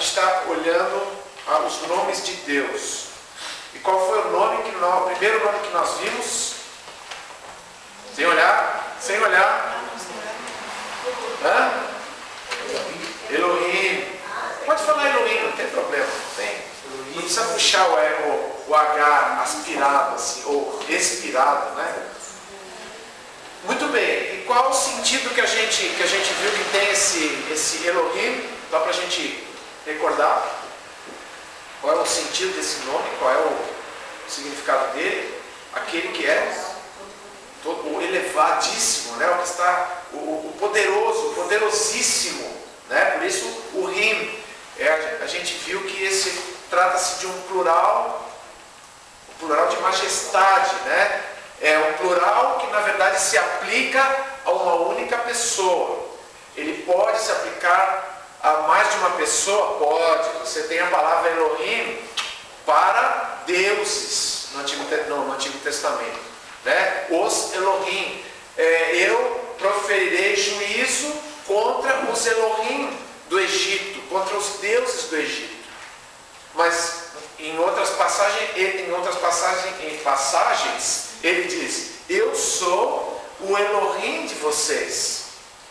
gente está olhando os nomes de Deus. E qual foi o primeiro nome que nós vimos? Sem olhar? Sem olhar? Hã? Elohim. Pode falar Elohim, não tem problema. Não precisa puxar o H aspirado, assim, ou expirado, né? Muito bem. E qual o sentido que a gente viu que tem esse Elohim? Dá para a gente recordar? Qual é o sentido desse nome? Qual é o significado dele? Aquele que é o elevadíssimo, né? O que está, o poderoso, o poderosíssimo, né? Por isso o Rim, a gente viu que esse trata-se de um plural de majestade, né? É um plural que na verdade se aplica a uma única pessoa. Ele pode se aplicar a mais de uma pessoa? Pode. Você tem a palavra Elohim para deuses no Antigo Testamento, né? Os Elohim. Eu proferirei juízo contra os Elohim do Egito, contra os deuses do Egito. Mas em passagens ele diz: eu sou o Elohim de vocês,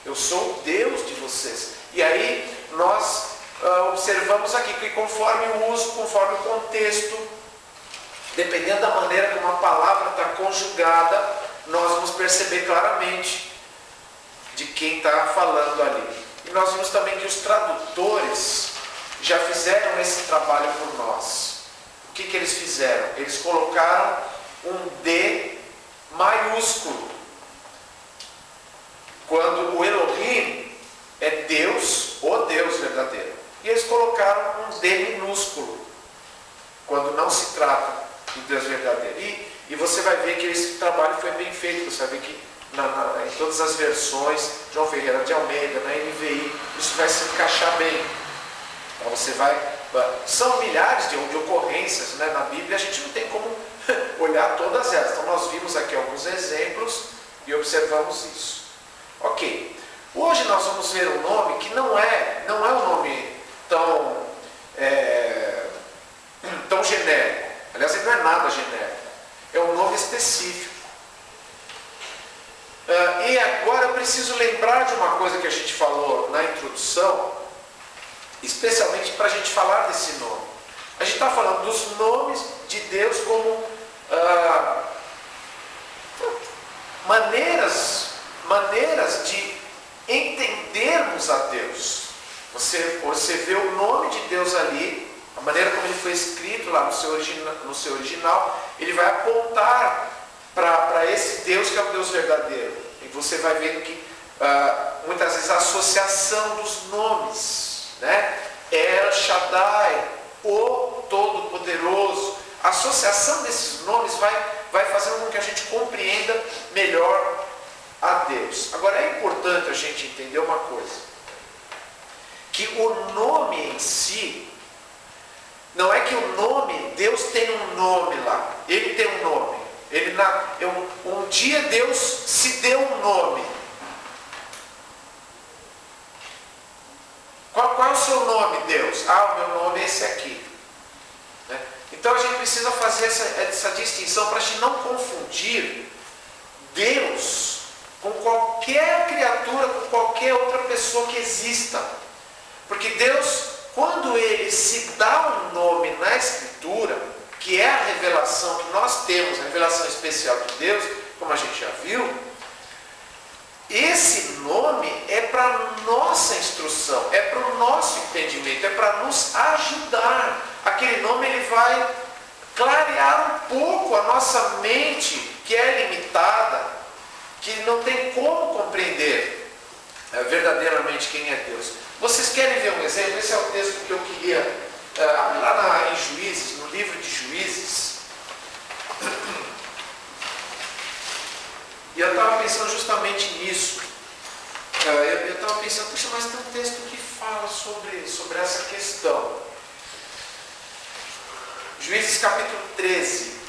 eu sou o Deus de vocês. E aí nós observamos aqui que conforme o uso, conforme o contexto, dependendo da maneira como a palavra está conjugada, nós vamos perceber claramente de quem está falando ali. E nós vimos também que os tradutores já fizeram esse trabalho por nós. O que eles fizeram? Eles colocaram um D maiúsculo. Quando o Elohim é Deus, o Deus verdadeiro. E eles colocaram um D minúsculo, quando não se trata do Deus verdadeiro. E você vai ver que esse trabalho foi bem feito. Você vai ver que em todas as versões, João Ferreira de Almeida, na NVI, isso vai se encaixar bem. Então você são milhares de ocorrências, né, na Bíblia, a gente não tem como olhar todas elas. Então nós vimos aqui alguns exemplos e observamos isso. Ok. Hoje nós vamos ver um nome que não é um nome tão genérico. Aliás, ele não é nada genérico. É um nome específico. E agora eu preciso lembrar de uma coisa que a gente falou na introdução, especialmente para a gente falar desse nome. A gente está falando dos nomes de Deus como maneiras de entendermos a Deus. Você vê o nome de Deus ali, a maneira como ele foi escrito lá no seu original, ele vai apontar para esse Deus que é o Deus verdadeiro. E você vai vendo que muitas vezes a associação dos nomes, né? El Shaddai, o Todo-Poderoso. A associação desses nomes vai fazendo com que a gente compreenda melhor a Deus. Agora é importante a gente entender uma coisa, que o nome em si, não é que o nome, Deus tem um nome lá, ele tem um nome. Um dia Deus se deu um nome. Qual é o seu nome, Deus? O meu nome é esse aqui. Né? Então a gente precisa fazer essa distinção para a gente não confundir Deus com qualquer criatura, com qualquer outra pessoa que exista. Porque Deus, quando Ele se dá um nome na Escritura, que é a revelação que nós temos, a revelação especial de Deus, como a gente já viu, esse nome é para a nossa instrução, é para o nosso entendimento, é para nos ajudar. Aquele nome ele vai clarear um pouco a nossa mente, que é limitada, que não tem como compreender verdadeiramente quem é Deus. Vocês querem ver um exemplo? Esse é o texto que eu queria lá em Juízes, no livro de Juízes. E eu estava pensando justamente nisso. Eu estava pensando, puxa, mas tem um texto que fala sobre essa questão. Juízes capítulo 13.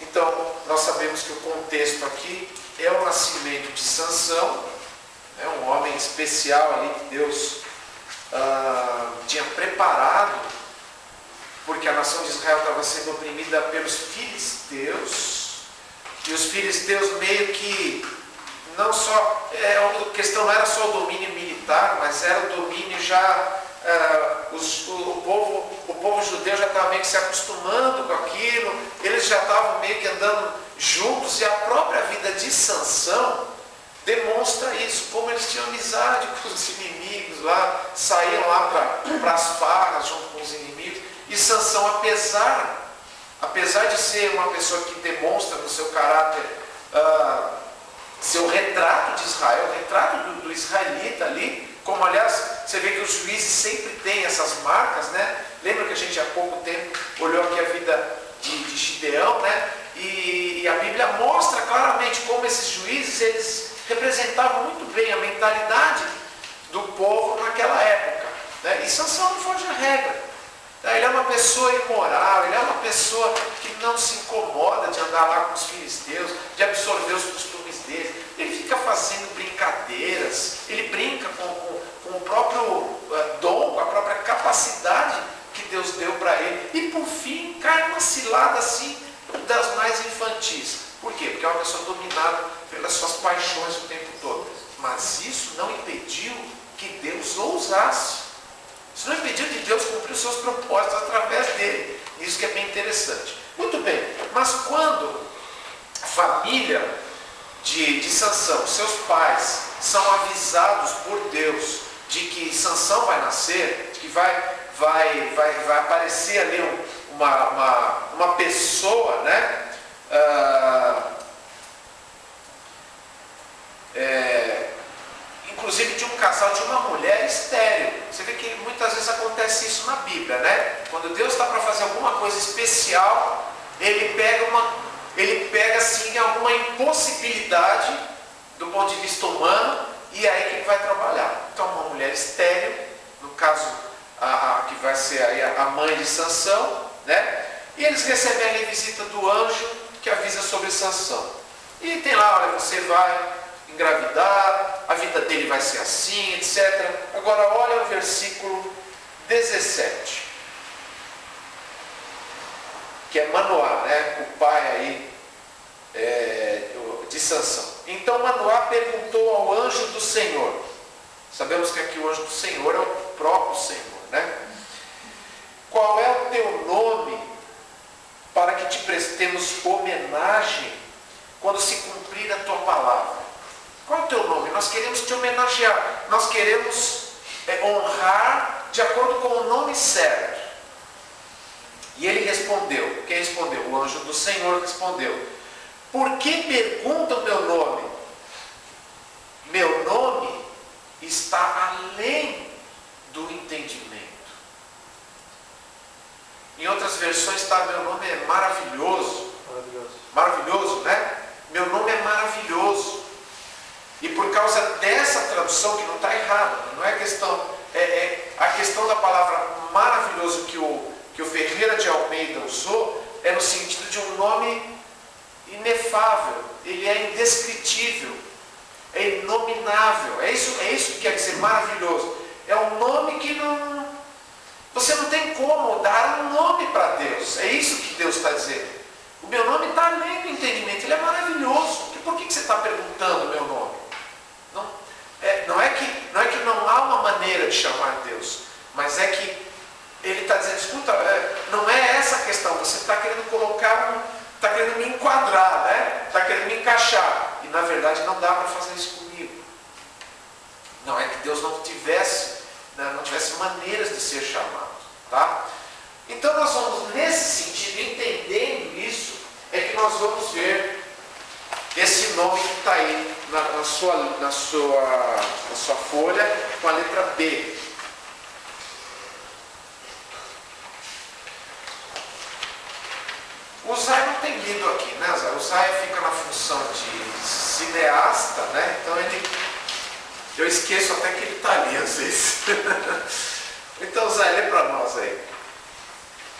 Então, nós sabemos que o contexto aqui é o nascimento de Sansão, né, um homem especial ali que Deus tinha preparado, porque a nação de Israel estava sendo oprimida pelos filisteus, e os filisteus meio que não só, a questão não era só o domínio militar, mas era o domínio já, o povo judeu já estava meio que se acostumando com aquilo, eles já estavam meio que andando juntos, e a própria vida de Sansão demonstra isso, como eles tinham amizade com os inimigos lá, saíam lá para as farras junto com os inimigos, e Sansão, apesar de ser uma pessoa que demonstra no seu caráter seu retrato de Israel, o retrato do israelita ali, como aliás, você vê que os juízes sempre têm essas marcas, né? Lembra que a gente há pouco tempo olhou aqui a vida de Gideão, né? E a Bíblia mostra claramente como esses juízes, eles representavam muito bem a mentalidade do povo naquela época, né? E Sansão não foge à regra. Ele é uma pessoa imoral, ele é uma pessoa que não se incomoda de andar lá com os filisteus, de absorver os costumes deles. Ele fica fazendo brincadeiras, ele brinca com o próprio dom, com a própria capacidade que Deus deu para ele. E por fim, cai numa cilada assim das mais infantis. Por quê? Porque é uma pessoa dominada pelas suas paixões o tempo todo. Mas isso não impediu que Deus o usasse. Isso não impediu de Deus cumprir os seus propósitos através dele. Isso que é bem interessante. Muito bem, mas quando a família de Sansão, seus pais, são avisados por Deus de que Sansão vai nascer, de que vai aparecer ali uma pessoa, né? Inclusive de um casal, de uma mulher estéril. Você vê que muitas vezes acontece isso na Bíblia, né? Quando Deus está para fazer alguma coisa especial, Ele pega assim alguma impossibilidade do ponto de vista humano, e é aí que Ele vai trabalhar. Então uma mulher estéril, no caso que vai ser aí a mãe de Sansão, né? E eles recebem ali a visita do anjo que avisa sobre Sansão. E tem lá, olha, você vai engravidar, a vida dele vai ser assim, etc. Agora olha o versículo 17, que é Manoá, né? O pai aí de Sansão. Então Manoá perguntou ao anjo do Senhor. Sabemos que aqui o anjo do Senhor é o próprio Senhor, né? Qual é o teu nome para que te prestemos homenagem quando se cumprir a tua palavra? Qual é o teu nome? Nós queremos te homenagear. Nós queremos honrar de acordo com o nome certo. E ele respondeu. Quem respondeu? O anjo do Senhor respondeu. Por que pergunta o meu nome? Meu nome está além do entendimento. Em outras versões está, meu nome é maravilhoso. Maravilhoso, né? Meu nome é maravilhoso. E por causa dessa tradução, que não está errada, não é questão, a questão da palavra maravilhoso que o Ferreira de Almeida usou, é no sentido de um nome inefável, ele é indescritível, é inominável, é isso que quer dizer maravilhoso. É um nome que você não tem como dar um nome para Deus, é isso que Deus está dizendo. O meu nome está além do entendimento, ele é maravilhoso. Por que você está perguntando o meu nome? Não é que não há uma maneira de chamar Deus, mas é que ele está dizendo, escuta, não é essa a questão, você está querendo está querendo me enquadrar, né? Está querendo me encaixar, e na verdade não dá para fazer isso comigo. Não é que Deus não tivesse maneiras de ser chamado, tá? Então nós vamos, nesse sentido, entendendo isso, é que nós vamos ver esse nome que está aí na sua folha, com a letra B. O Zay não tem lido aqui, né, Zay? O Zay fica na função de cineasta, né? Então eu esqueço até que ele está ali às vezes. Então, Zay, lê para nós aí.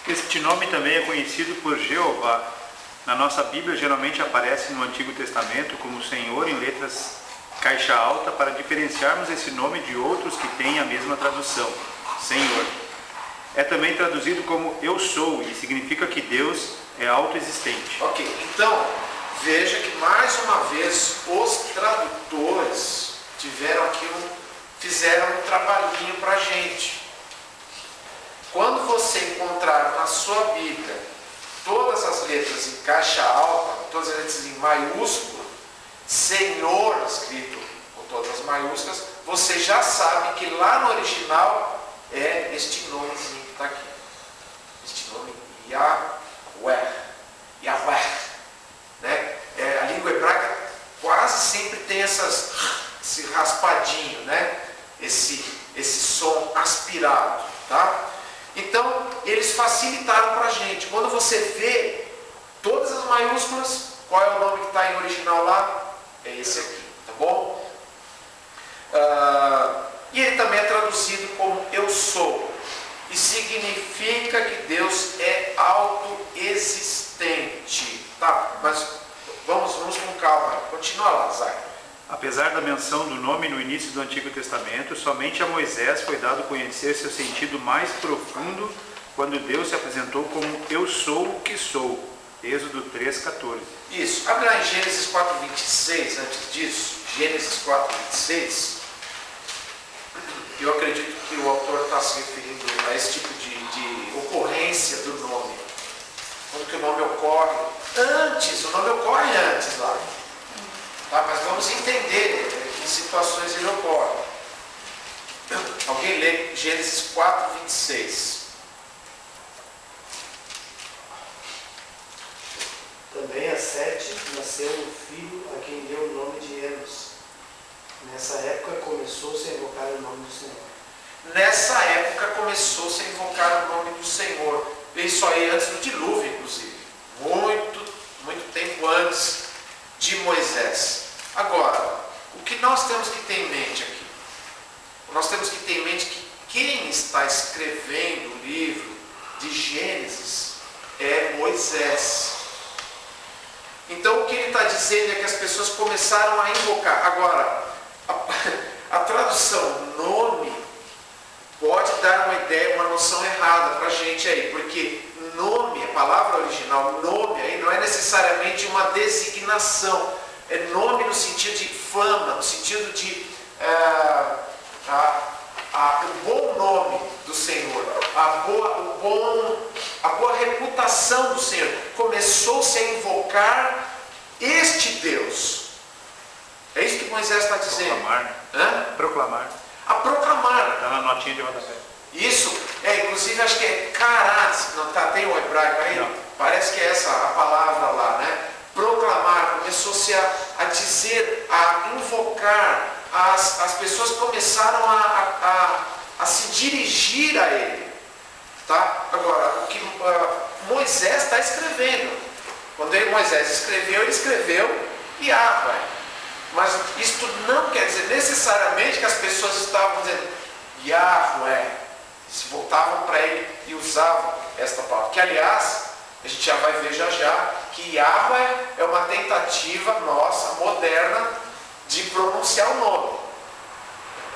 Este nome também é conhecido por Jeová, Na nossa Bíblia, geralmente aparece no Antigo Testamento como Senhor em letras caixa alta para diferenciarmos esse nome de outros que têm a mesma tradução, Senhor. É também traduzido como Eu Sou e significa que Deus é autoexistente. Ok, então veja que mais uma vez os tradutores fizeram um trabalhinho para a gente. Quando você encontrar na sua Bíblia todas as letras em caixa alta, todas as letras em maiúsculo, Senhor escrito com todas as maiúsculas, você já sabe que lá no original é este nomezinho que está aqui. Este nome Yahweh. Yahweh. Né? A língua hebraica quase sempre tem esse raspadinho, né? Esse som aspirado. Tá? Então, eles facilitaram para a gente. Quando você vê todas as maiúsculas, qual é o nome que está em original lá? É esse aqui, tá bom? E ele também é traduzido como Eu Sou. E significa que Deus é autoexistente. Tá, mas vamos com calma. Continua lá, Zay. Apesar da menção do nome no início do Antigo Testamento, somente a Moisés foi dado conhecer seu sentido mais profundo quando Deus se apresentou como Eu Sou o que Sou. Êxodo 3,14. Isso. Abre lá em Gênesis 4,26, antes disso. Gênesis 4,26. Eu acredito que o autor está se referindo a esse tipo de ocorrência do nome. Quando que o nome ocorre? O nome ocorre antes lá. Tá? Mas vamos entender em que situações ele ocorre. Alguém lê Gênesis 4,26. Também a Sete nasceu um filho a quem deu o nome de Enos. Nessa época começou-se a invocar o nome do Senhor. Nessa época começou-se a invocar o nome do Senhor. Isso aí antes do dilúvio, inclusive. Muito tempo antes de Moisés. Agora, o que nós temos que ter em mente aqui? Nós temos que ter em mente que quem está escrevendo o livro de Gênesis é Moisés. Então o que ele está dizendo é que as pessoas começaram a invocar. Agora, a tradução nome pode dar uma ideia, uma noção errada para a gente aí, porque nome, a palavra original, nome, aí não é necessariamente uma designação, é nome no sentido de fama, no sentido de o bom nome do Senhor, a boa reputação do Senhor. Começou-se a invocar este Deus. É isso que Moisés está dizendo. Proclamar. Proclamar. A proclamar. Está na notinha de rodapé. Isso, inclusive acho que é karat, não tá, tem um hebraico aí? Não. Parece que é essa a palavra lá, né? Proclamar, começou-se a dizer, a invocar, as pessoas começaram a se dirigir a ele. Tá? Agora, o que Moisés está escrevendo, quando Moisés escreveu, ele escreveu Yahweh. Mas isto não quer dizer necessariamente que as pessoas estavam dizendo Yahweh, se voltavam para ele e usavam esta palavra. Que, aliás, a gente já vai ver já que Yahweh é uma tentativa nossa, moderna, de pronunciar o nome.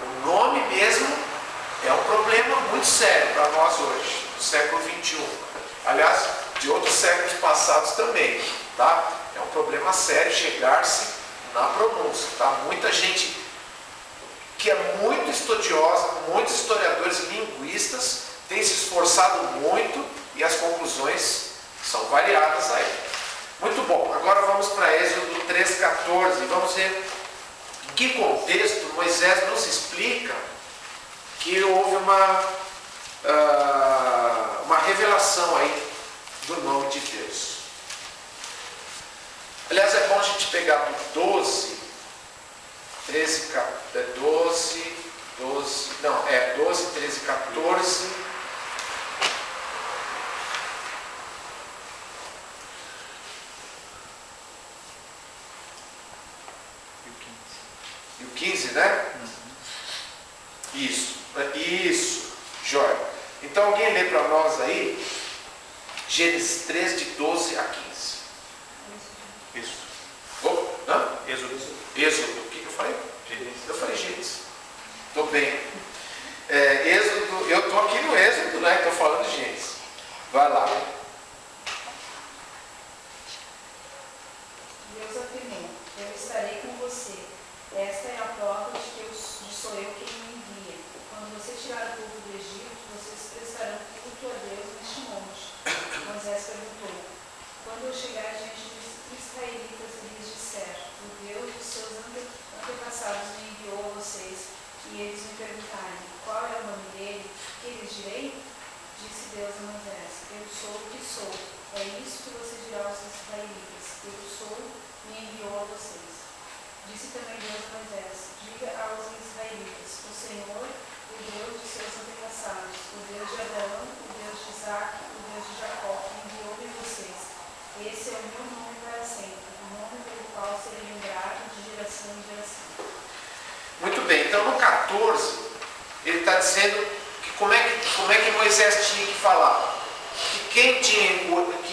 O nome mesmo é um problema muito sério para nós hoje, no século XXI. Aliás, de outros séculos passados também. Tá? É um problema sério chegar-se na pronúncia. Tá? Muita gente que é muito estudiosa, muitos historiadores e linguistas têm se esforçado muito e as conclusões são variadas aí. Muito bom, agora vamos para Êxodo 3,14. Vamos ver em que contexto Moisés nos explica que houve uma revelação aí do nome de Deus. Aliás, é bom a gente pegar do 12, 13, 13, 14. E o 15, né? Isso, jóia. Então alguém lê para nós aí, Gênesis 3, de 12 a 15. Deus afirmou: eu estarei com você. Esta é a prova de que sou eu quem me envia. Quando você tirar o povo do Egito, vocês prestarão culto a Deus neste monte. Moisés perguntou: quando eu chegar diante dos israelitas e lhes disser: o Deus dos seus antepassados me enviou a vocês, e eles me perguntarem: qual é o nome dele? Que lhes direi? Disse Deus a Moisés: eu sou o que sou. É isso que você dirá aos israelitas: eu sou, me enviou a vocês. Disse também Deus a Moisés: diga aos israelitas: o Senhor, o Deus dos seus antepassados, o Deus de Abraão, o Deus de Isaac, o Deus de Jacó, enviou-me a vocês. Esse é o meu nome para sempre, o nome pelo qual serei lembrado de geração em geração. Muito bem, então no 14, ele está dizendo que como é que Moisés tinha que falar. Que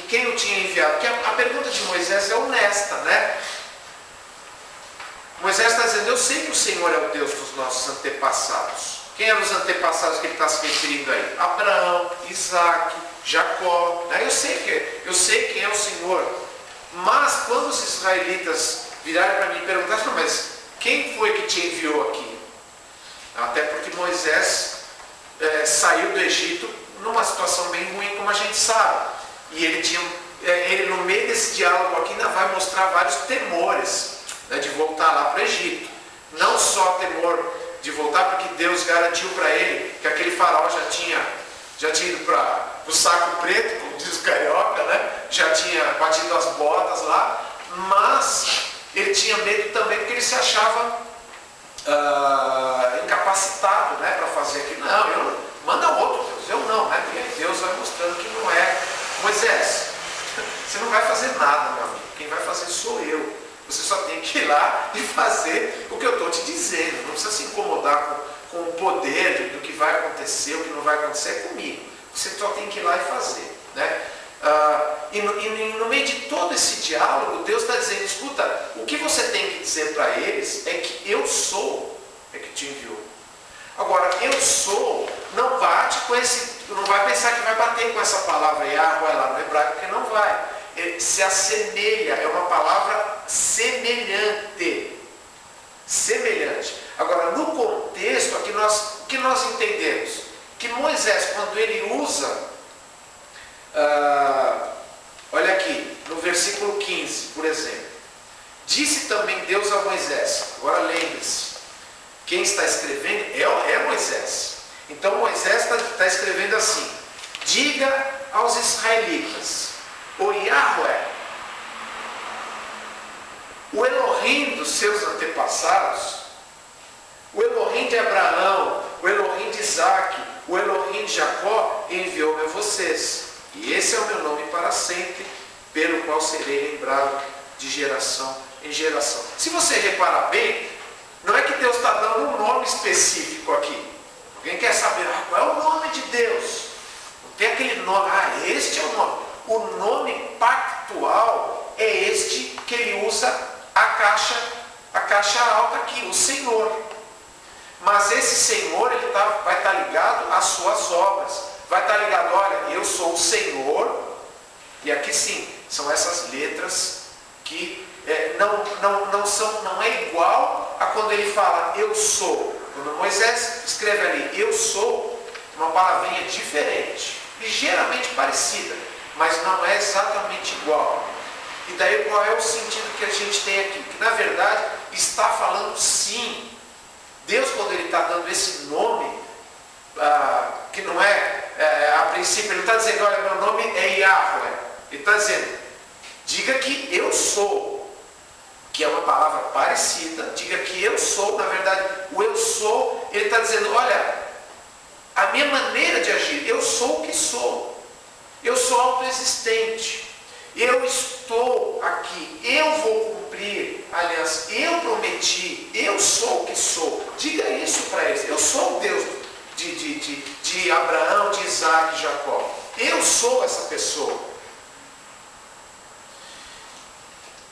quem o tinha enviado. Porque a pergunta de Moisés é honesta, né? Moisés está dizendo: eu sei que o Senhor é o Deus dos nossos antepassados. Quem eram os antepassados que ele está se referindo aí? Abraão, Isaac, Jacó. Né? Eu sei quem é o Senhor. Mas quando os israelitas viraram para mim e perguntaram: mas quem foi que te enviou aqui? Até porque Moisés saiu do Egito numa situação bem ruim, como a gente sabe. E ele no meio desse diálogo aqui ainda vai mostrar vários temores, né, de voltar lá para o Egito. Não só temor de voltar, porque Deus garantiu para ele que aquele faraó já tinha ido para o saco preto, como diz o carioca, né? Já tinha batido as botas lá, mas ele tinha medo também porque ele se achava incapacitado, né, para fazer aquilo. Não, manda outro Deus, eu não, né? Porque Deus vai mostrando que não é. Moisés, você não vai fazer nada, meu amigo. Quem vai fazer sou eu. Você só tem que ir lá e fazer o que eu estou te dizendo. Não precisa se incomodar com o poder do que vai acontecer, o que não vai acontecer é comigo. Você só tem que ir lá e fazer, né? E no meio de todo esse diálogo, Deus está dizendo: escuta, o que você tem que dizer para eles é que eu sou que te enviou. Agora, eu sou, não bate com não vai pensar que vai bater com essa palavra Yahweh lá no hebraico, porque não vai. Ele se assemelha, é uma palavra semelhante. Semelhante. Agora, no contexto, aqui o que nós entendemos? Que Moisés, quando ele usa, olha aqui, no versículo 15, por exemplo: disse também Deus a Moisés. Agora lembre-se, quem está escrevendo é Moisés. Então Moisés está escrevendo assim: diga aos israelitas, o Yahweh, o Elohim dos seus antepassados, o Elohim de Abraão, o Elohim de Isaac, o Elohim de Jacó, enviou-me a vocês. E esse é o meu nome para sempre, pelo qual serei lembrado de geração em geração. Se você reparar bem, não é que Deus está dando um nome específico aqui. Alguém quer saber qual é o nome de Deus? Não tem aquele nome, este é o nome. O nome pactual é este que ele usa a caixa alta aqui, o Senhor. Mas esse Senhor, ele vai estar ligado às suas obras. Vai estar ligado, olha, eu sou o Senhor. E aqui sim, são essas letras que não é igual a quando ele fala eu sou. Quando Moisés escreve ali eu sou, uma palavrinha diferente, ligeiramente parecida, mas não é exatamente igual. E daí qual é o sentido que a gente tem aqui? Que na verdade está falando sim. Deus, quando ele está dando esse nome, que não a princípio, ele está dizendo, olha, meu nome é Yahweh. Ele está dizendo, diga que eu sou, que é uma palavra parecida, diga que eu sou, na verdade, o eu sou, ele está dizendo, olha, a minha maneira de agir, eu sou o que sou, eu sou autoexistente, eu estou aqui, eu vou cumprir a aliança, eu prometi, eu sou o que sou, diga isso para eles, eu sou o Deus de Abraão, de Isaac e Jacó, eu sou essa pessoa.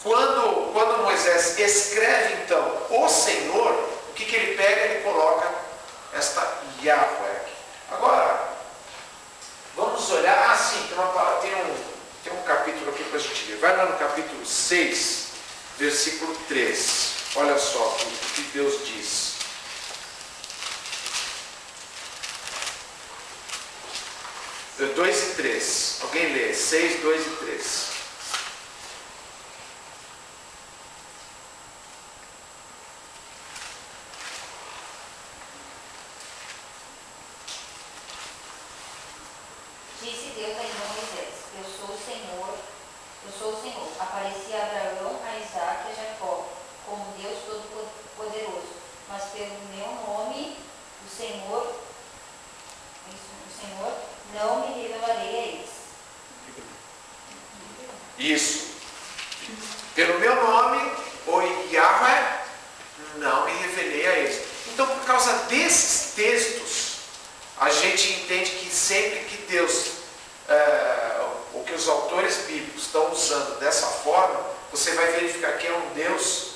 Quando Moisés escreve então o Senhor, o que ele pega? Ele coloca esta Yahweh aqui. Agora, vamos olhar, sim, tem um capítulo aqui para a gente ver. Vai lá no capítulo 6 versículo 3. Olha só o que Deus diz. É 2 e 3. Alguém lê? 6, 2 e 3. Disse Deus a Moisés: Eu sou o Senhor. Apareci a Abraão, a Isaque e a Jacó, como Deus Todo-Poderoso. Mas pelo meu nome, o Senhor, não me revelarei a eles. Isso. Pelo meu nome, o Yahweh, não me revelei a eles. Então, por causa desses textos, a gente entende que sempre que Deus, o que os autores bíblicos estão usando dessa forma, você vai verificar que é um Deus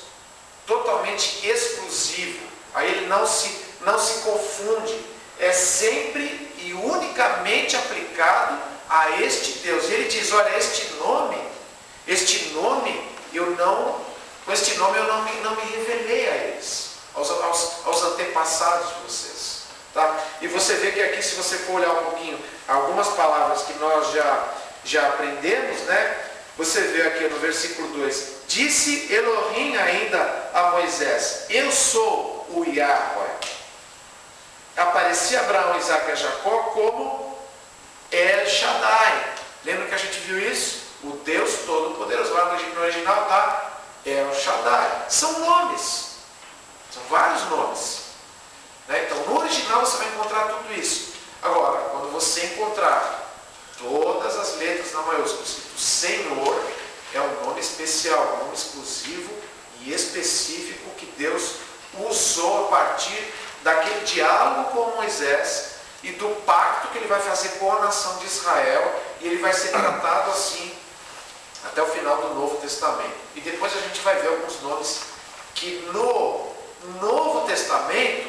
totalmente exclusivo. Aí ele não se confunde. É sempre e unicamente aplicado a este Deus. E ele diz, olha, com este nome eu não me revelei a eles, aos antepassados de vocês. Tá? E você vê que aqui, se você for olhar um pouquinho, algumas palavras que nós já aprendemos, né? Você vê aqui no versículo 2, disse Elohim ainda a Moisés, eu sou o Yahweh. Aparecia Abraão, Isaque e Jacó como El Shaddai. Lembra que a gente viu isso? O Deus Todo-Poderoso. Lá no original está El Shaddai. São nomes. São vários nomes. Né? Então, no original você vai encontrar tudo isso. Agora, quando você encontrar todas as letras na maiúscula, o Senhor é um nome especial, um nome exclusivo e específico que Deus usou a partir daquele diálogo com Moisés e do pacto que ele vai fazer com a nação de Israel, e ele vai ser tratado assim até o final do Novo Testamento. E depois a gente vai ver alguns nomes que no Novo Testamento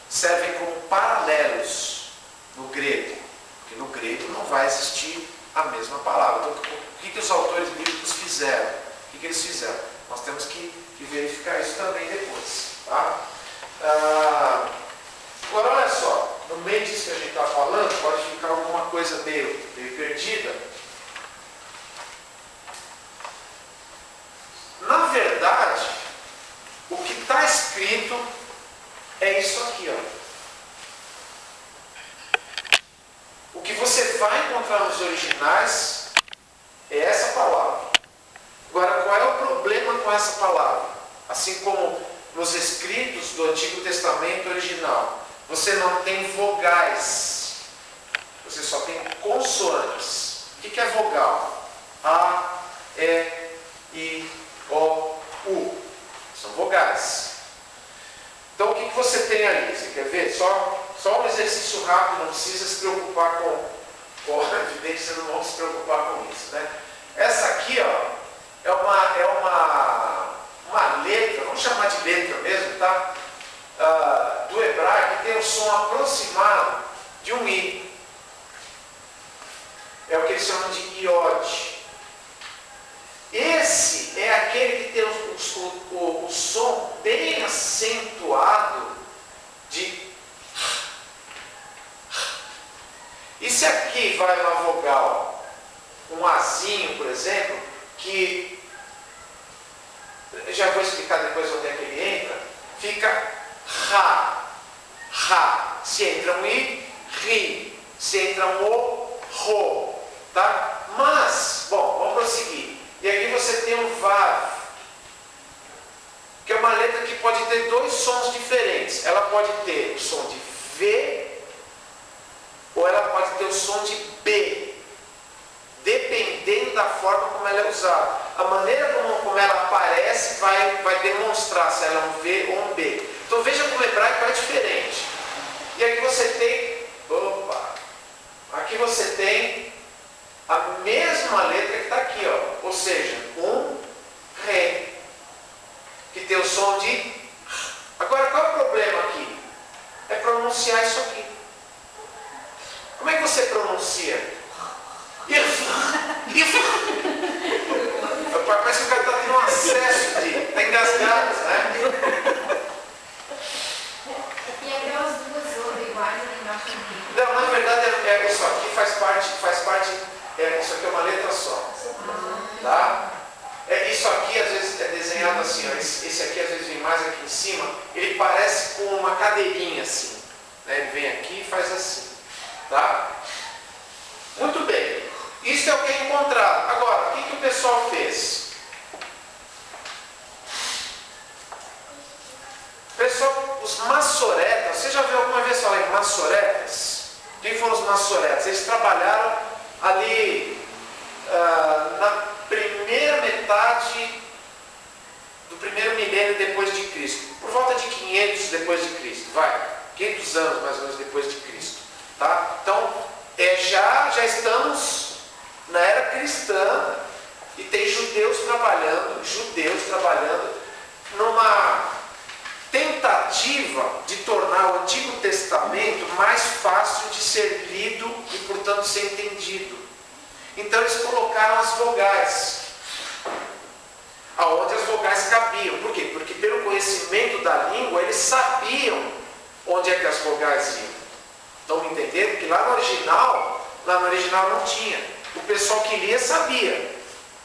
servem como paralelos no grego, porque no grego não vai existir a mesma palavra. Então, o que os autores bíblicos fizeram? O que eles fizeram? Nós temos que verificar isso também depois. Tá? Agora, olha só, no meio disso que a gente está falando, pode ficar alguma coisa meio perdida. Na verdade, o que está escrito é isso aqui, ó. O que você vai encontrar nos originais é essa palavra. Agora, qual é o problema com essa palavra? Assim como nos escritos do Antigo Testamento original, você não tem vogais, você só tem consoantes. O que é vogal? A, E, I, O, U. São vogais. Então o que você tem ali? Você quer ver? Só um exercício rápido, não precisa se preocupar evidente, você não vai se preocupar com isso, né? Essa aqui, ó, é uma letra, vamos chamar de letra mesmo, tá? Do hebraico, que tem um som aproximado de um I. É o que eles chamam de iod. Esse é aquele que tem o som bem acentuado de. E se aqui vai uma vogal, um azinho, por exemplo, que já vou explicar depois onde é que ele entra, fica ra, ra. Se entra um i, ri. Se entra um o, ro. Tá? Mas, bom, vamos prosseguir. E aqui você tem um vav, que é uma letra que pode ter dois sons diferentes. Ela pode ter o som de V, ou ela pode ter o som de B, dependendo da forma como ela é usada. A maneira como ela aparece vai demonstrar se ela é um V ou um B. Então veja como o hebraico é diferente. E aqui você tem, aqui você tem a mesma letra que está aqui, ó. Ou seja, um Ré, que tem o som de. Agora, qual é o problema aqui? É pronunciar isso aqui. Como é que você pronuncia? Parece que o cara está tendo um acesso engasgadas, né? E aquelas duas outras iguais ali embaixo do Não, na verdade, isso aqui faz parte, isso aqui é uma letra só. Tá? Isso aqui às vezes é desenhado assim, ó, esse aqui às vezes vem mais aqui em cima, ele parece com uma cadeirinha assim, né? Ele vem aqui e faz assim, tá? Muito bem, isso é o que é encontrado. Agora, o que o pessoal fez? Pessoal, os maçoretas, você já viu alguma vez falar em maçoretas? Quem foram os maçoretas? Eles trabalharam ali na primeira metade do primeiro milênio depois de Cristo, por volta de 500 depois de Cristo, 500 anos mais ou menos depois de Cristo, tá? Então, já estamos na era cristã e tem judeus trabalhando numa tentativa de tornar o Antigo Testamento mais fácil de ser lido e, portanto, ser entendido. Então eles colocaram as vogais, aonde as vogais cabiam. Por quê? Porque pelo conhecimento da língua, eles sabiam onde é que as vogais iam. Estão me entendendo? Que lá no original não tinha. O pessoal que lia sabia.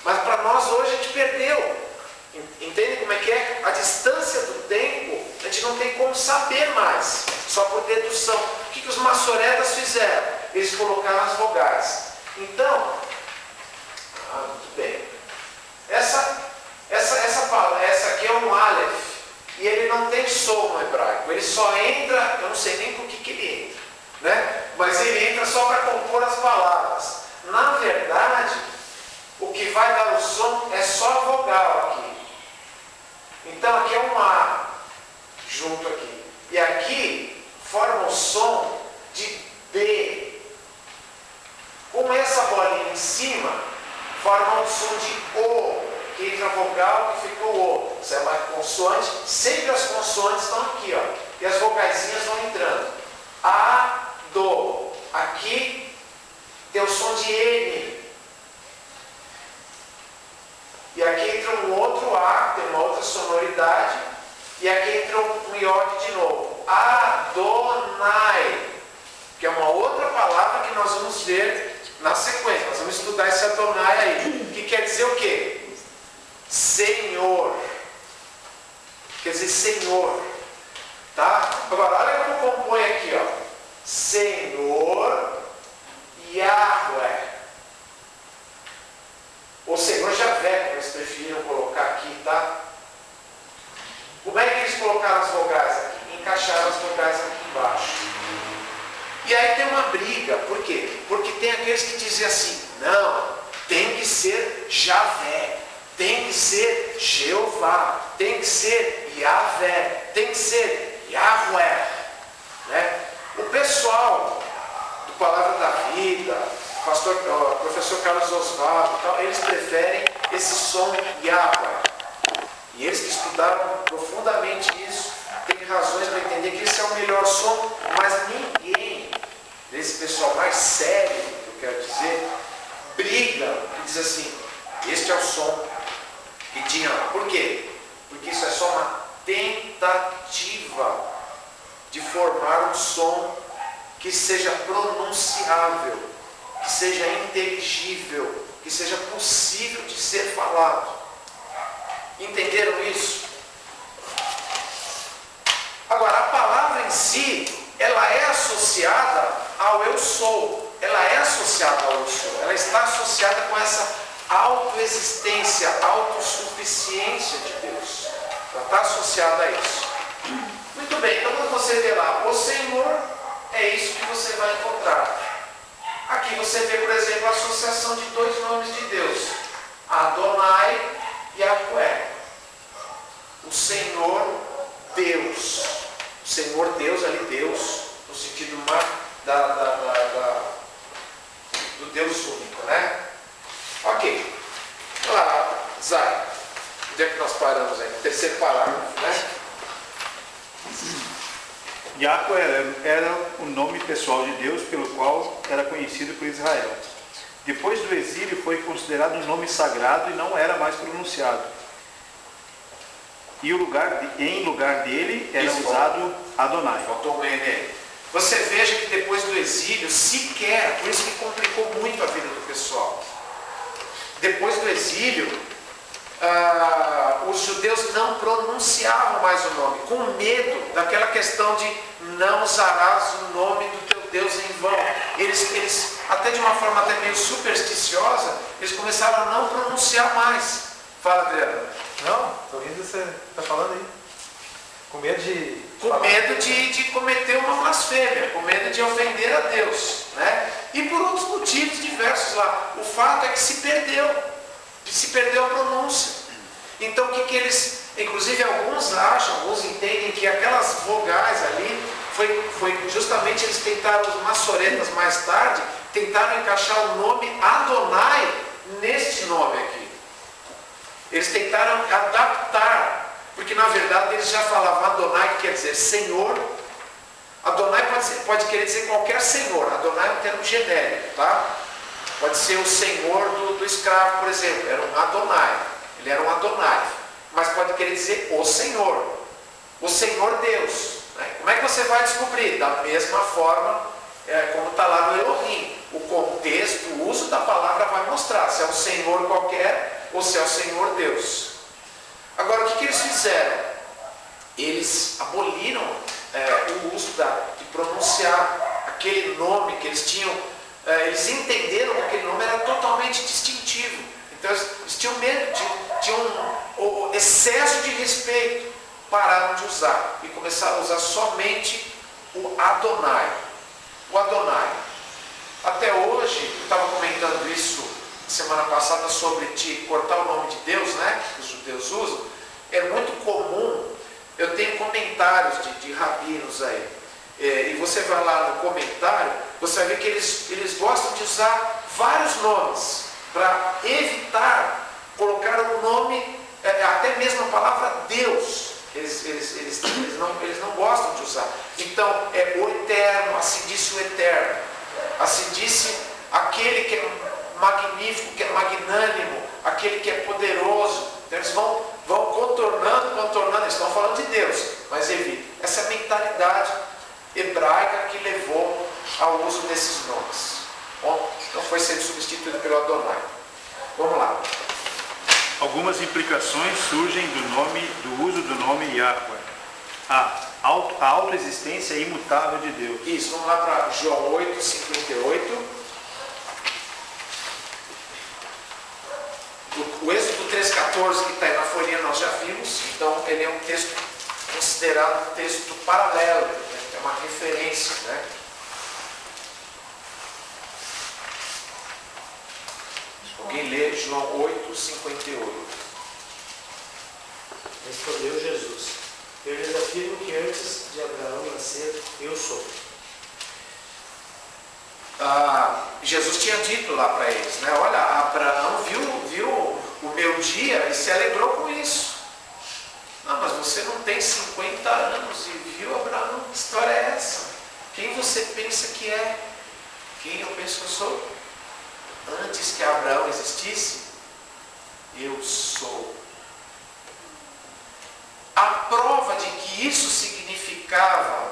Mas para nós hoje a gente perdeu. Entende como é que é? A distância do tempo, a gente não tem como saber mais, só por dedução. O que os maçoretas fizeram? Eles colocaram as vogais. Então, muito bem. Essa aqui é um Aleph, e ele não tem som no hebraico. Ele só entra, eu não sei nem por que ele entra, né? Mas ele entra só para compor as palavras. Na verdade, o que vai dar o som é só a vogal aqui. Então aqui é um A junto aqui. E aqui forma o som de B. Com essa bolinha em cima, forma um som de O, que entra a vogal que fica o O. Isso é uma consoante. Sempre as consoantes estão aqui, ó. E as vocaizinhas vão entrando. A, Do. Aqui tem o som de N. E aqui entra um outro A, tem uma outra sonoridade. E aqui entra um iode de novo. Adonai, que é uma outra palavra que nós vamos ver na sequência. Nós vamos estudar esse Adonai aí. Que quer dizer o quê? Senhor. Quer dizer Senhor. Tá? Agora, olha como compõe aqui, ó. Senhor Yahweh. Ou Senhor Javé, como eles preferiram colocar aqui, tá? Como é que eles colocaram as vogais aqui? Encaixaram as vogais aqui embaixo. E aí tem uma briga. Por quê? Porque tem aqueles que dizem assim, não, tem que ser Javé, tem que ser Jeová, tem que ser Yahvé, tem que ser Yahweh. Né? O pessoal do Palavra da Vida, professor Carlos Osvaldo, eles preferem esse som Yahweh. E eles que estudaram profundamente isso, têm razões para entender que esse é o melhor som, mas ninguém, desse pessoal mais sério, que eu quero dizer, briga e diz assim, este é o som que tinha lá. Por quê? Porque isso é só uma tentativa de formar um som que seja pronunciável, que seja inteligível, que seja possível de ser falado. Entenderam isso? Agora, a palavra em si, ela é associada ao eu sou. Ela é associada ao eu sou. Ela está associada com essa autoexistência, autossuficiência de Deus. Ela está associada a isso. Muito bem, então quando você vê lá o Senhor, é isso que você vai encontrar. Aqui você vê, por exemplo, a associação de dois nomes de Deus. Adonai e Yahweh. O Senhor Deus. O Senhor Deus, ali Deus, no sentido do Deus único, né? Ok. Lá, Zay. Onde é que nós paramos aí? No terceiro parágrafo, né? Yahweh era o nome pessoal de Deus pelo qual era conhecido por Israel. Depois do exílio foi considerado um nome sagrado e não era mais pronunciado. E em lugar dele era Isso. usado Adonai. Faltou um E nele. Você veja que depois do exílio, sequer, por isso que complicou muito a vida do pessoal. Depois do exílio, os judeus não pronunciavam mais o nome, com medo daquela questão de não usarás o nome do teu Deus em vão. Eles, até de uma forma até meio supersticiosa, eles começaram a não pronunciar mais. Fala, Adriano. Não, estou rindo do que você está falando aí. Com medo de... Com medo de cometer uma blasfêmia, com medo de ofender a Deus, né? E por outros motivos diversos lá. O fato é que se perdeu a pronúncia. Então o que eles, inclusive alguns acham, alguns entendem que aquelas vogais ali, foi justamente eles tentaram, os maçoretas mais tarde, tentaram encaixar o nome Adonai neste nome aqui. Eles tentaram adaptar, porque na verdade eles já falavam Adonai, que quer dizer Senhor. Adonai pode querer dizer qualquer Senhor. Adonai é um termo genérico, tá? Pode ser o Senhor do escravo, por exemplo, era um Adonai. Ele era um Adonai. Mas pode querer dizer o Senhor Deus. Né? Como é que você vai descobrir? Da mesma forma como está lá no Elohim. O contexto, o uso da palavra vai mostrar se é um Senhor qualquer ou se é o Senhor Deus. Agora, o que eles fizeram? Eles aboliram o uso de pronunciar aquele nome que eles tinham. Eles entenderam que aquele nome era totalmente distintivo. Então, eles tinham medo, tinham um excesso de respeito. Pararam de usar e começaram a usar somente o Adonai. O Adonai. Até hoje, eu estava comentando isso semana passada sobre cortar o nome de Deus, né? Que os judeus usam. É muito comum, eu tenho comentários de rabinos aí. E você vai lá no comentário, você vai ver que eles gostam de usar vários nomes para evitar colocar um nome, até mesmo a palavra Deus. Eles não gostam de usar. Então, é o Eterno, assim disse o Eterno. Assim disse aquele que é magnífico, que é magnânimo, aquele que é poderoso. Então, eles vão contornando, eles estão falando de Deus, mas evita. Essa é a mentalidade hebraica que levou ao uso desses nomes. Bom, então foi sendo substituído pelo Adonai. Vamos lá. Algumas implicações surgem do uso do nome Yahweh. A autoexistência imutável de Deus. Isso, vamos lá para João 8:58. O Êxodo 3:14 que está aí na folhinha nós já vimos, então ele é um texto considerado um texto paralelo, né? É uma referência, né? Alguém lê João 8:58. Respondeu Jesus: eu lhes afirmo que antes de Abraão nascer, eu sou. Jesus tinha dito lá para eles, né? Olha, Abraão viu o meu dia e se alegrou com isso. Não, mas você não tem 50 anos e viu Abraão? Que história é essa? Quem você pensa que é? Quem eu penso que eu sou? Antes que Abraão existisse, eu sou. A prova de que isso significava,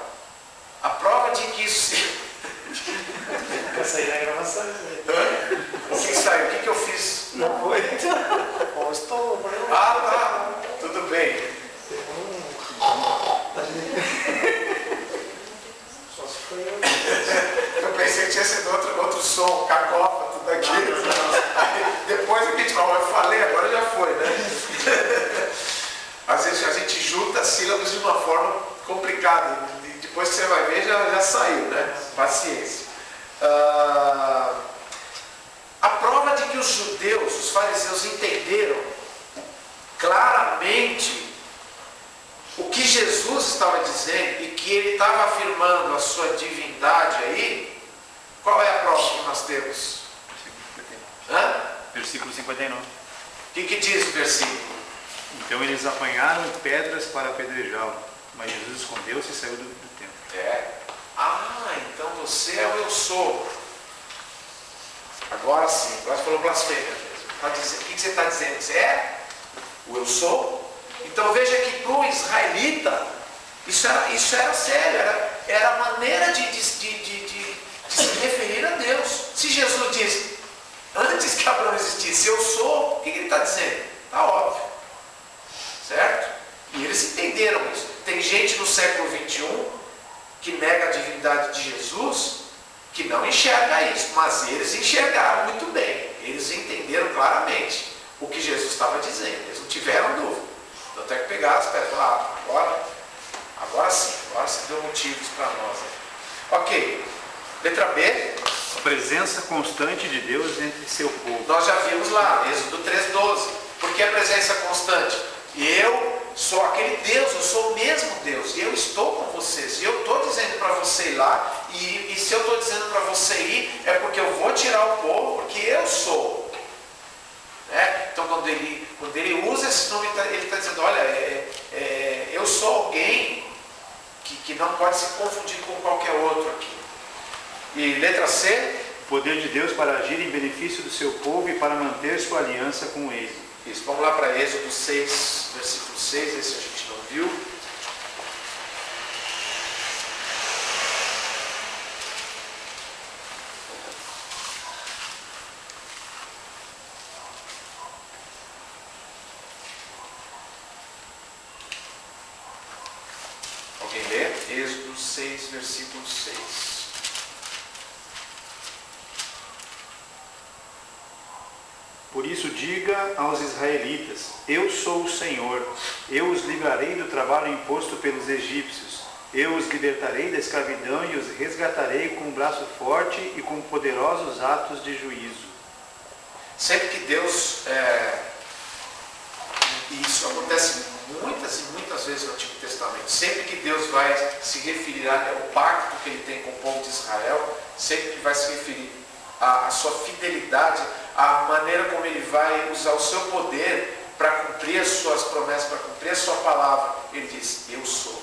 a prova de que isso... Vai sair na gravação. O que saiu? O que eu fiz? Não foi? Bom, estou... Tá. Tudo bem. Só se foi eu. Eu pensei que tinha sido outro som, cacófato daquele. Depois a gente fala, eu falei, agora já foi, né? Às vezes a gente junta sílabas de uma forma complicada. E depois que você vai ver, já saiu, né? Paciência. A prova de que os judeus, os fariseus, entenderam claramente o que Jesus estava dizendo e que ele estava afirmando a sua divindade aí, qual é a prova que nós temos? Versículo 59. O que diz o versículo? Então eles apanharam pedras para apedrejá-lo, mas Jesus escondeu-se e saiu do templo. Então você é o eu sou. Agora sim, agora falou blasfêmia. O que você está dizendo? Você é o eu sou? Então veja que para o israelita, isso era sério, era a maneira de se referir a Deus. Se Jesus diz, antes que Abraão existisse, eu sou, o que ele está dizendo? Está óbvio, certo? E eles entenderam isso. Tem gente no século 21 que nega a divindade de Jesus, que não enxerga isso, mas eles enxergaram muito bem, eles entenderam claramente o que Jesus estava dizendo, eles não tiveram dúvida. Então tem que pegar as pedras e falar, agora sim, agora você deu motivos para nós. Ok, letra B. A presença constante de Deus entre seu povo. Nós já vimos lá, Êxodo 3:12. Por que a presença constante? Eu sou aquele Deus, eu sou o mesmo Deus, e eu estou com vocês, e eu estou dizendo para você ir lá, e se eu estou dizendo para você ir, é porque eu vou tirar o povo, porque eu sou. Né? Então quando ele usa esse nome, ele está dizendo, olha, eu sou alguém que não pode se confundir com qualquer outro aqui. E letra C? O poder de Deus para agir em benefício do seu povo e para manter sua aliança com eles. Isso, vamos lá para Êxodo 6, versículo 6, esse a gente não viu. Alguém lê? Êxodo 6, versículo 6. Por isso diga aos israelitas, eu sou o Senhor, eu os livrarei do trabalho imposto pelos egípcios, eu os libertarei da escravidão e os resgatarei com um braço forte e com poderosos atos de juízo. Sempre que Deus, e isso acontece muitas e muitas vezes no Antigo Testamento, sempre que Deus vai se referir ao pacto que ele tem com o povo de Israel, sempre que vai se referir à sua fidelidade, a maneira como ele vai usar o seu poder para cumprir as suas promessas, para cumprir a sua palavra, ele diz, eu sou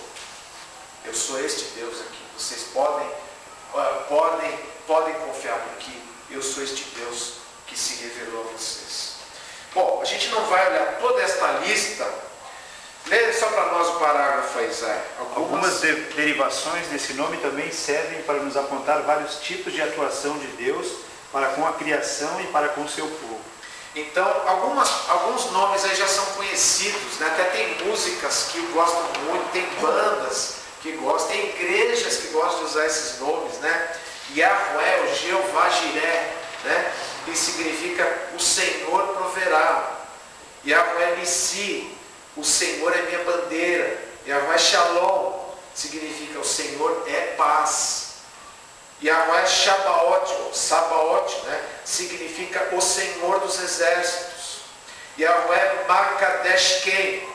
este Deus aqui, vocês podem confiar, porque eu sou este Deus que se revelou a vocês. Bom, a gente não vai olhar toda esta lista, lê só para nós o parágrafo aí, Zé. Algumas derivações desse nome também servem para nos apontar vários tipos de atuação de Deus para com a criação e para com o seu povo. Então, alguns nomes aí já são conhecidos, né? Até tem músicas que gostam muito, tem bandas que gostam, tem igrejas que gostam de usar esses nomes, né? Yahweh, o Jeová Jiré, né? Que significa o Senhor proverá. Yahweh Nissi, o Senhor é minha bandeira. Yahweh Shalom, significa o Senhor é paz. Yahweh Sabaoth, né? Significa o Senhor dos exércitos. Yahweh Makadeshken,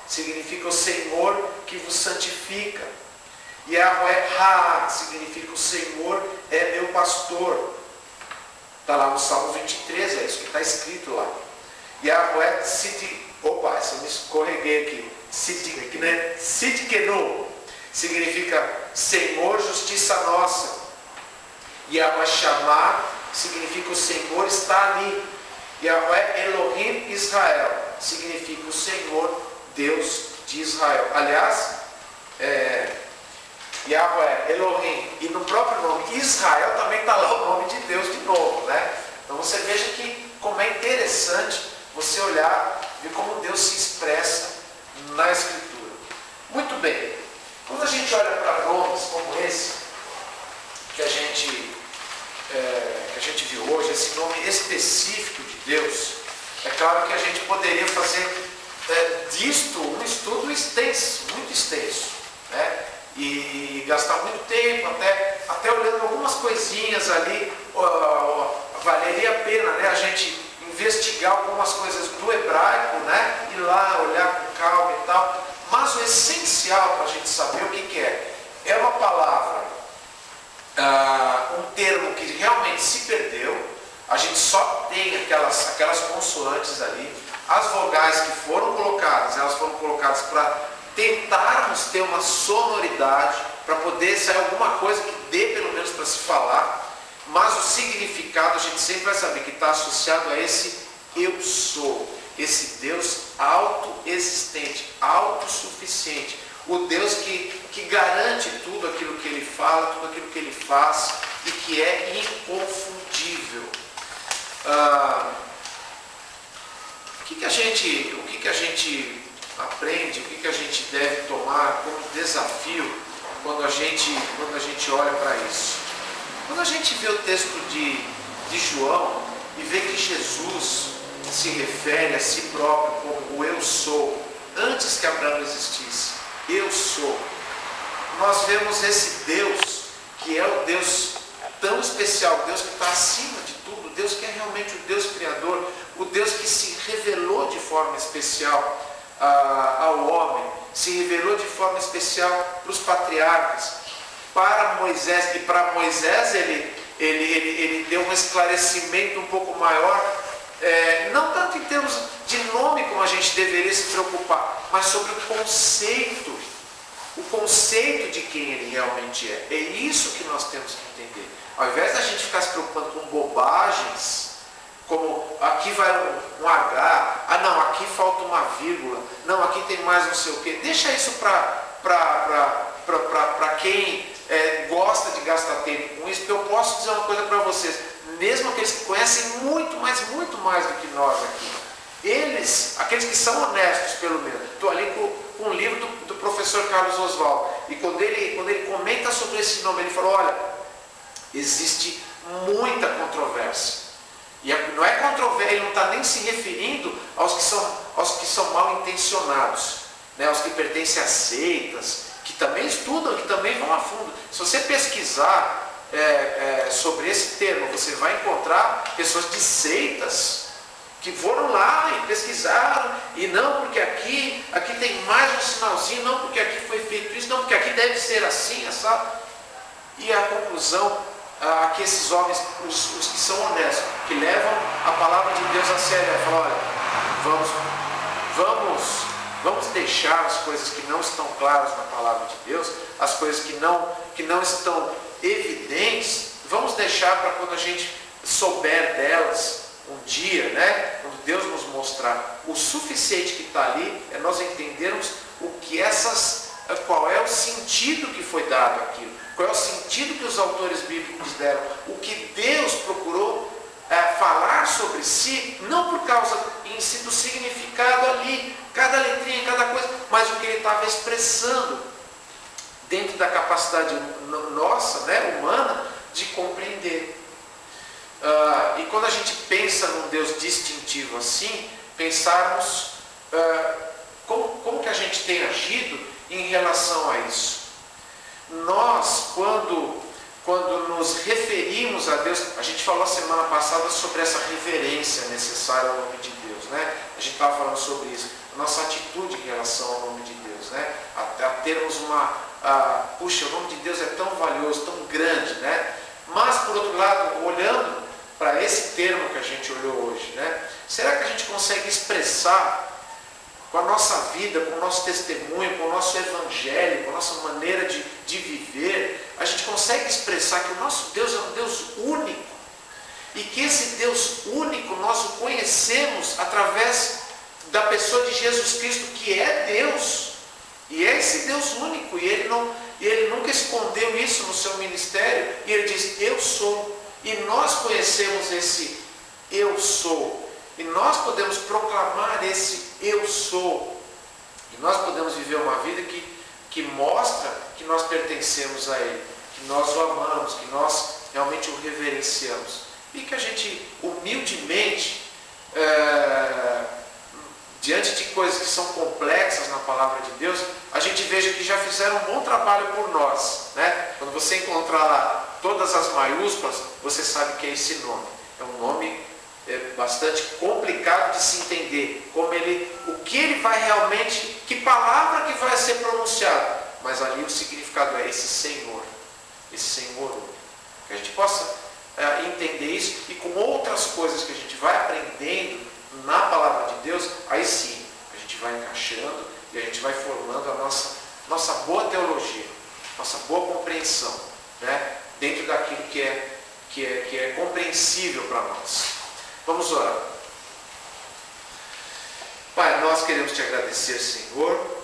significa o Senhor que vos santifica. Yahweh Ha, significa o Senhor é meu pastor. Está lá no Salmo 23, é isso que está escrito lá. Yahweh essa eu me escorreguei aqui. Sidkenu, significa Senhor, justiça nossa. Yahweh Shammah, significa o Senhor está ali. Yahweh Elohim Israel, significa o Senhor, Deus de Israel. Aliás, Yahweh Elohim, e no próprio nome Israel também está lá o nome de Deus de novo, né? Então você veja que como é interessante você olhar, ver como Deus se expressa na Escritura. Muito bem, quando a gente olha para nomes como esse, que a gente viu hoje, esse nome específico de Deus, é claro que a gente poderia fazer disto um estudo extenso, muito extenso, né? E gastar muito tempo, até olhando algumas coisinhas ali, valeria a pena, né, a gente investigar algumas coisas do hebraico, né, ir lá, olhar com calma e tal, mas o essencial para a gente saber o que é uma palavra, um termo que realmente se perdeu, a gente só tem aquelas consoantes ali, as vogais que foram colocadas, elas foram colocadas para tentarmos ter uma sonoridade, para poder sair alguma coisa que dê pelo menos para se falar, mas o significado a gente sempre vai saber que está associado a esse eu sou. esse Deus autoexistente, autossuficiente, o Deus que garante tudo aquilo que Ele fala, tudo aquilo que Ele faz e que é inconfundível. O que a gente aprende, o que a gente deve tomar como desafio quando a gente olha para isso? Quando a gente vê o texto de João e vê que Jesus se refere a si próprio como o eu sou, antes que Abraão existisse, eu sou, nós vemos esse Deus que é o Deus tão especial, o Deus que está acima de tudo, o Deus que é realmente o Deus Criador, o Deus que se revelou de forma especial ao homem, se revelou de forma especial para os patriarcas, para Moisés, e para Moisés ele deu um esclarecimento um pouco maior, não tanto em termos de nome como a gente deveria se preocupar, mas sobre o conceito de quem ele realmente é. É isso que nós temos que entender. Ao invés da gente ficar se preocupando com bobagens, como aqui vai um H, não, aqui falta uma vírgula, não, aqui tem mais não sei o quê. Deixa isso para quem gosta de gastar tempo com isso, porque eu posso dizer uma coisa para vocês, mesmo aqueles que conhecem muito, mas muito mais do que nós aqui, aqueles que são honestos pelo menos, estou ali com um livro do professor Carlos Oswaldo, e quando ele comenta sobre esse nome, ele falou, olha, existe muita controvérsia. E não é controvérsia, ele não está nem se referindo aos que são mal intencionados, né? Aos que pertencem a seitas, que também estudam, que também vão a fundo. Se você pesquisar sobre esse termo, você vai encontrar pessoas de seitas que foram lá e pesquisaram, e não porque aqui tem mais um sinalzinho, não porque aqui foi feito isso, não porque aqui deve ser assim, sabe? E a conclusão que esses homens, os que são honestos, que levam a palavra de Deus a sério, falam, olha, vamos deixar as coisas que não estão claras na palavra de Deus, as coisas que não estão evidentes, vamos deixar para quando a gente souber delas um dia, né? Quando Deus nos mostrar. O suficiente que está ali é nós entendermos qual é o sentido que foi dado aquilo, qual é o sentido que os autores bíblicos deram, o que Deus procurou falar sobre si, não por causa em si do significado ali, cada letrinha, cada coisa, mas o que ele estava expressando dentro da capacidade nossa, né, humana, de compreender. E quando a gente pensa num Deus distintivo assim, pensarmos como que a gente tem agido em relação a isso. Nós, quando nos referimos a Deus, a gente falou a semana passada sobre essa reverência necessária ao nome de Deus, né? A gente estava falando sobre isso, a nossa atitude em relação ao nome de Deus, né? A termos puxa, o nome de Deus é tão valioso, tão grande, né? Mas, por outro lado, olhando para esse termo que a gente olhou hoje, né? Será que a gente consegue expressar com a nossa vida, com o nosso testemunho, com o nosso evangelho, com a nossa maneira de viver, a gente consegue expressar que o nosso Deus é um Deus único, e que esse Deus único nós o conhecemos através da pessoa de Jesus Cristo, que é Deus, e é esse Deus único, e ele nunca escondeu isso no seu ministério, e ele diz, eu sou, e nós conhecemos esse eu sou, e nós podemos proclamar esse eu sou, e nós podemos viver uma vida que mostra que nós pertencemos a Ele, que nós o amamos, que nós realmente o reverenciamos, e que a gente humildemente, diante de coisas que são complexas na palavra de Deus, a gente veja que já fizeram um bom trabalho por nós, né? Quando você encontrar lá todas as maiúsculas, você sabe que é esse nome. É um nome bastante complicado de se entender, o que ele vai realmente, que palavra que vai ser pronunciada, mas ali o significado é esse Senhor único. Que a gente possa entender isso, e com outras coisas que a gente vai aprendendo na palavra de Deus, aí sim, a gente vai encaixando e a gente vai formando a nossa boa teologia, nossa boa compreensão, né? Dentro daquilo que é compreensível para nós. Vamos orar. Pai, nós queremos te agradecer, Senhor,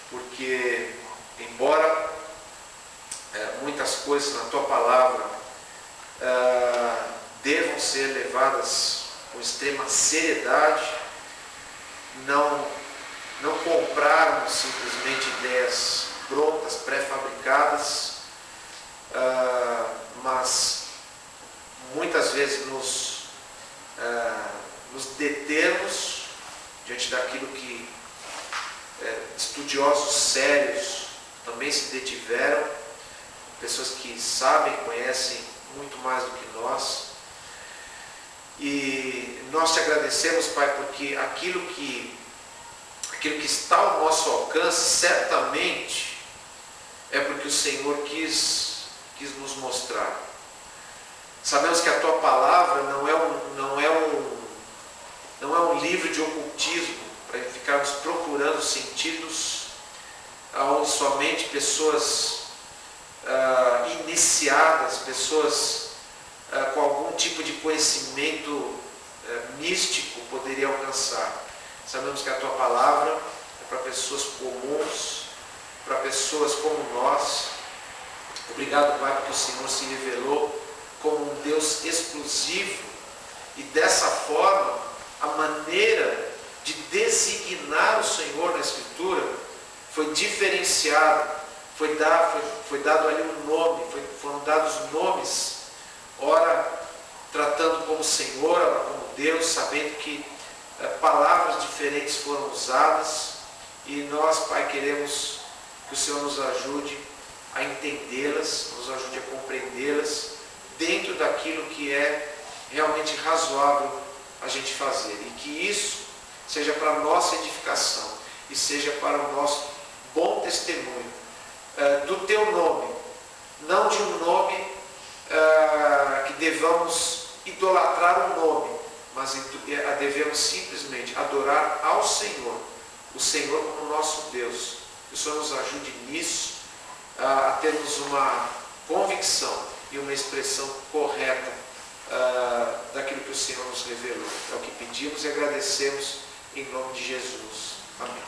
porque embora muitas coisas na tua palavra devam ser levadas com extrema seriedade, não comprarmos simplesmente ideias prontas, pré-fabricadas, mas muitas vezes nos determos diante daquilo que estudiosos sérios também se detiveram, pessoas que sabem, conhecem muito mais do que nós. E nós te agradecemos, Pai, porque aquilo que está ao nosso alcance, certamente é porque o Senhor quis nos mostrar. Sabemos que a tua palavra não é um livro de ocultismo, para ficarmos procurando sentidos onde somente pessoas iniciadas, pessoas com algum tipo de conhecimento místico poderiam alcançar. Sabemos que a tua palavra é para pessoas comuns, para pessoas como nós. Obrigado, Pai, porque o Senhor se revelou como um Deus exclusivo, e dessa forma a maneira de designar o Senhor na Escritura foi diferenciada, foi dado ali um nome, foram dados nomes, ora tratando como Senhor, ora como Deus, sabendo que palavras diferentes foram usadas, e nós, Pai, queremos que o Senhor nos ajude a entendê-las, nos ajude a compreendê-las dentro daquilo que é realmente razoável a gente fazer, e que isso seja para a nossa edificação e seja para o nosso bom testemunho do teu nome, não de um nome que devamos idolatrar um nome, mas devemos simplesmente adorar ao Senhor, o Senhor como nosso Deus. Que o Senhor nos ajude nisso, a termos uma convicção e uma expressão correta daquilo que o Senhor nos revelou. É o que pedimos e agradecemos em nome de Jesus. Amém.